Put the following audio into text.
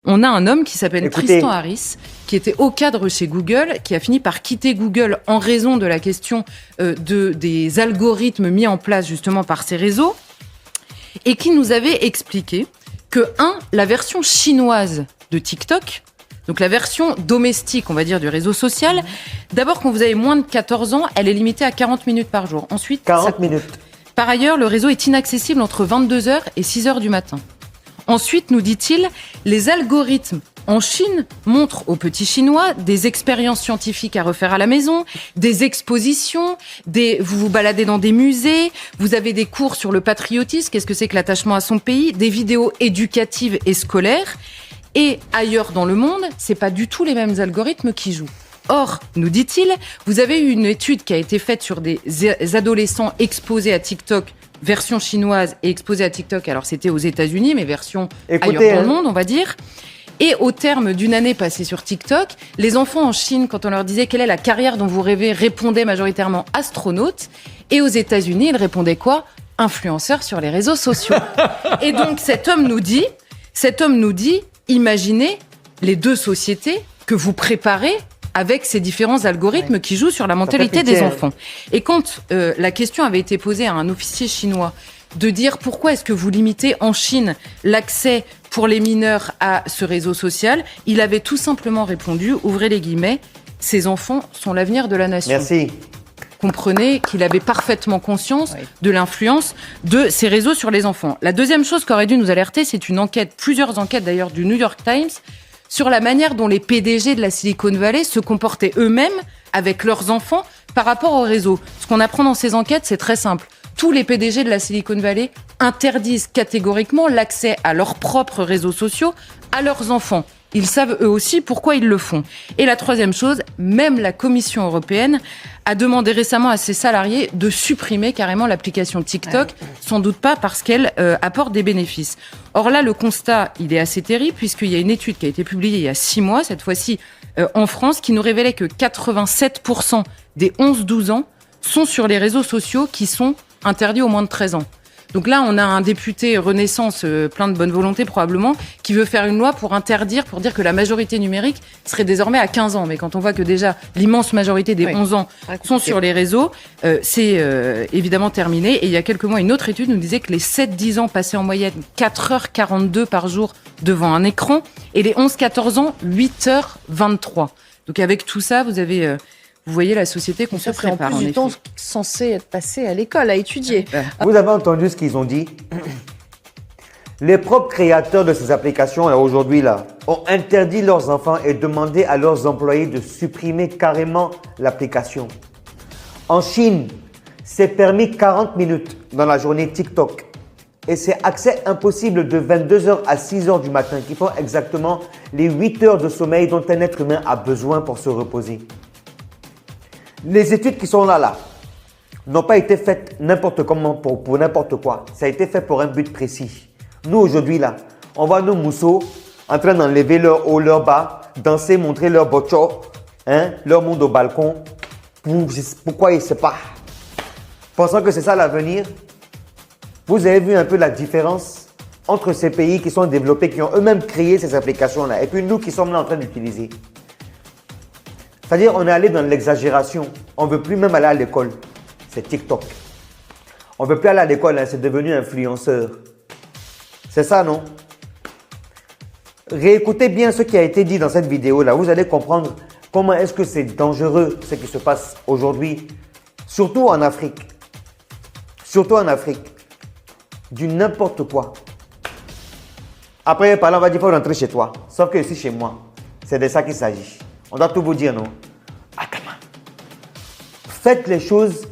on a un homme qui s'appelle Tristan Harris, qui était au cadre chez Google, qui a fini par quitter Google en raison de la question des algorithmes mis en place justement par ces réseaux, et qui nous avait expliqué que, la version chinoise de TikTok, donc la version domestique, on va dire, du réseau social, d'abord, quand vous avez moins de 14 ans, elle est limitée à 40 minutes par jour. Ensuite, 40 minutes. Par ailleurs, le réseau est inaccessible entre 22h et 6h du matin. Ensuite, nous dit-il, les algorithmes en Chine montrent aux petits Chinois des expériences scientifiques à refaire à la maison, des expositions, vous vous baladez dans des musées, vous avez des cours sur le patriotisme, qu'est-ce que c'est que l'attachement à son pays, des vidéos éducatives et scolaires. Et ailleurs dans le monde, c'est pas du tout les mêmes algorithmes qui jouent. Or, nous dit-il, vous avez eu une étude qui a été faite sur des adolescents exposés à TikTok, version chinoise, et exposés à TikTok, alors c'était aux États-Unis, mais version ailleurs dans le monde, on va dire. Et au terme d'une année passée sur TikTok, les enfants en Chine, quand on leur disait quelle est la carrière dont vous rêvez, répondaient majoritairement astronaute. Et aux États-Unis, ils répondaient quoi? Influenceurs sur les réseaux sociaux. Et donc cet homme nous dit, imaginez les deux sociétés que vous préparez avec ces différents algorithmes qui jouent sur la mentalité des enfants. Et quand la question avait été posée à un officier chinois de dire pourquoi est-ce que vous limitez en Chine l'accès pour les mineurs à ce réseau social, il avait tout simplement répondu, ouvrez les guillemets, ces enfants sont l'avenir de la nation. Merci. Comprenez qu'il avait parfaitement conscience de l'influence de ces réseaux sur les enfants. La deuxième chose qu'aurait dû nous alerter, c'est une enquête, plusieurs enquêtes d'ailleurs du New York Times, sur la manière dont les PDG de la Silicon Valley se comportaient eux-mêmes avec leurs enfants par rapport au réseau. Ce qu'on apprend dans ces enquêtes, c'est très simple. Tous les PDG de la Silicon Valley interdisent catégoriquement l'accès à leurs propres réseaux sociaux à leurs enfants. Ils savent eux aussi pourquoi ils le font. Et la troisième chose, même la Commission européenne a demandé récemment à ses salariés de supprimer carrément l'application TikTok, sans doute pas parce qu'elle apporte des bénéfices. Or là, le constat, il est assez terrible puisqu'il y a une étude qui a été publiée il y a 6 mois, cette fois-ci en France, qui nous révélait que 87% des 11-12 ans sont sur les réseaux sociaux qui sont interdits aux moins de 13 ans. Donc là, on a un député Renaissance, plein de bonne volonté probablement, qui veut faire une loi pour interdire, pour dire que la majorité numérique serait désormais à 15 ans. Mais quand on voit que déjà l'immense majorité des 11 ans sont sur les réseaux, c'est évidemment terminé. Et il y a quelques mois, une autre étude nous disait que les 7-10 ans passaient en moyenne 4h42 par jour devant un écran, et les 11-14 ans, 8h23. Donc avec tout ça, vous voyez la société qu'on se prépare. En plus du temps censé être passé à l'école, à étudier. Vous avez entendu ce qu'ils ont dit? Les propres créateurs de ces applications, aujourd'hui, ont interdit leurs enfants et demandé à leurs employés de supprimer carrément l'application. En Chine, c'est permis 40 minutes dans la journée TikTok. Et c'est accès impossible de 22h à 6h du matin, qui font exactement les 8 heures de sommeil dont un être humain a besoin pour se reposer. Les études qui sont là, n'ont pas été faites n'importe comment pour n'importe quoi. Ça a été fait pour un but précis. Nous, aujourd'hui, on voit nos mousseaux en train d'enlever leur haut, leur bas, danser, montrer leur bocho, leur monde au balcon. Pourquoi ils ne savent pas? Pensant que c'est ça l'avenir. Vous avez vu un peu la différence entre ces pays qui sont développés, qui ont eux-mêmes créé ces applications-là, et puis nous qui sommes là en train d'utiliser. C'est-à-dire, on est allé dans l'exagération. On ne veut plus même aller à l'école. C'est TikTok. On ne veut plus aller à l'école, c'est devenu influenceur. C'est ça, non? Réécoutez bien ce qui a été dit dans cette vidéo-là. Vous allez comprendre comment est-ce que c'est dangereux ce qui se passe aujourd'hui. Surtout en Afrique. Surtout en Afrique. Du n'importe quoi. Après, par là, on va dire qu'il faut rentrer chez toi. Sauf que ici, chez moi, c'est de ça qu'il s'agit. On doit tout vous dire, non? Faites les choses